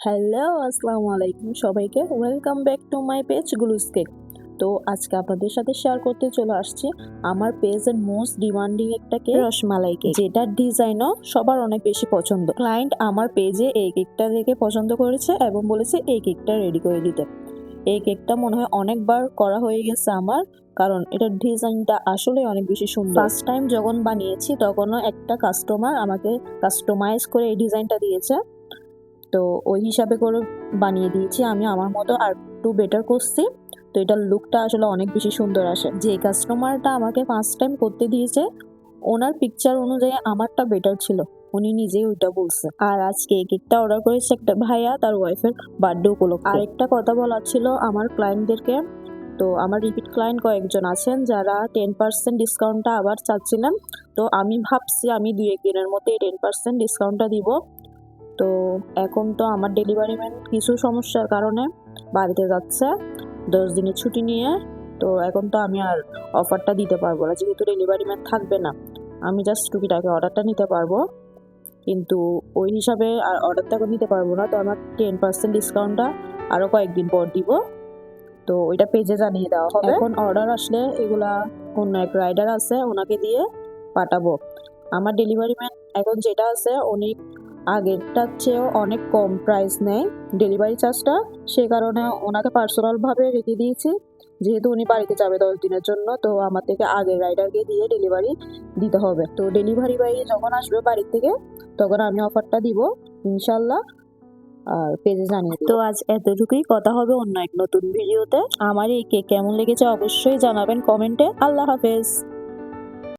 Hello, আসসালামু আলাইকুম সবাইকে। Welcome back to my page গ্লুস কেক। তো আজকে আপনাদের সাথে শেয়ার করতে চলে আসছি আমার পেজের মোস্ট ডিমান্ডিং একটা কেক, রসমালাই কেক, যেটার ডিজাইনও সবার অনেক বেশি পছন্দ। ক্লায়েন্ট আমার পেজে এই কেকটা দেখে পছন্দ করেছে এবং বলেছে এই কেকটা রেডি করে দিতে। এই কেকটা মনে হয় অনেকবার করা হয়ে গেছে আমার, কারণ এটার ডিজাইনটা আসলে অনেক বেশি সুন্দর। ফার্স্ট টাইম যখন বানিয়েছি তখনও একটা কাস্টমার আমাকে কাস্টমাইজ করে এই ডিজাইনটা দিয়েছে, তো ওই হিসাবে করে বানিয়ে দিয়েছি আমি আমার মতো, আর একটু বেটার করছি। তো এটার লুকটা আসলে অনেক বেশি সুন্দর আসে। যে কাস্টমারটা আমাকে ফার্স্ট টাইম করতে দিয়েছে ওনার পিকচার অনুযায়ী আমারটা বেটার ছিল, উনি নিজেই ওইটা বলছে। আর আজকে এই কেকটা অর্ডার করেছে একটা ভাইয়া তার ওয়াইফের বার্থডে উপলক্ষে। আর একটা কথা বলার ছিল আমার ক্লায়েন্টদেরকে। তো আমার রিপিট ক্লায়েন্ট কয়েকজন আছেন যারা 10% ডিসকাউন্টটা আবার চাচ্ছিলেন। তো আমি ভাবছি আমি 2-1 দিনের মধ্যে এই 10% ডিসকাউন্টটা দিব। তো এখন তো আমার ডেলিভারি ম্যান কিছু সমস্যার কারণে বাড়িতে যাচ্ছে 10 দিনের ছুটি নিয়ে। তো এখন তো আমি আর অফারটা দিতে পারবো না, যেহেতু ডেলিভারি ম্যান থাকবে না। আমি জাস্ট টুকিটাকি অর্ডারটা নিতে পারবো, কিন্তু ওই হিসাবে আর অর্ডারটা এখন নিতে পারবো না। তো আমার 10% ডিসকাউন্টটা আরও কয়েকদিন পর দিব, তো ওইটা পেজে জানিয়ে দেওয়া হবে। এখন অর্ডার আসলে এগুলা অন্য এক রাইডার আছে ওনাকে দিয়ে পাঠাবো। আমার ডেলিভারি ম্যান এখন যেটা আছে উনি আগেরটার চেয়েও অনেক কম প্রাইস নেয় ডেলিভারি চার্জটা, সে কারণে ওনাকে পার্সোনালভাবে রেখে দিয়েছি। যেহেতু উনি বাড়িতে যাবে 10 দিনের জন্য, তো আমার থেকে আগের রাইডারকে দিয়ে ডেলিভারি দিতে হবে। তো ডেলিভারি বাই যখন আসবে বাড়ি থেকে তখন আমি অফারটা দিব ইনশাল্লাহ, আর পেজে জানিয়ে দিই। তো আজ এতটুকুই, কথা হবে অন্য এক নতুন ভিডিওতে। আমার এই কেক কেমন লেগেছে অবশ্যই জানাবেন কমেন্টে। আল্লাহ হাফেজ।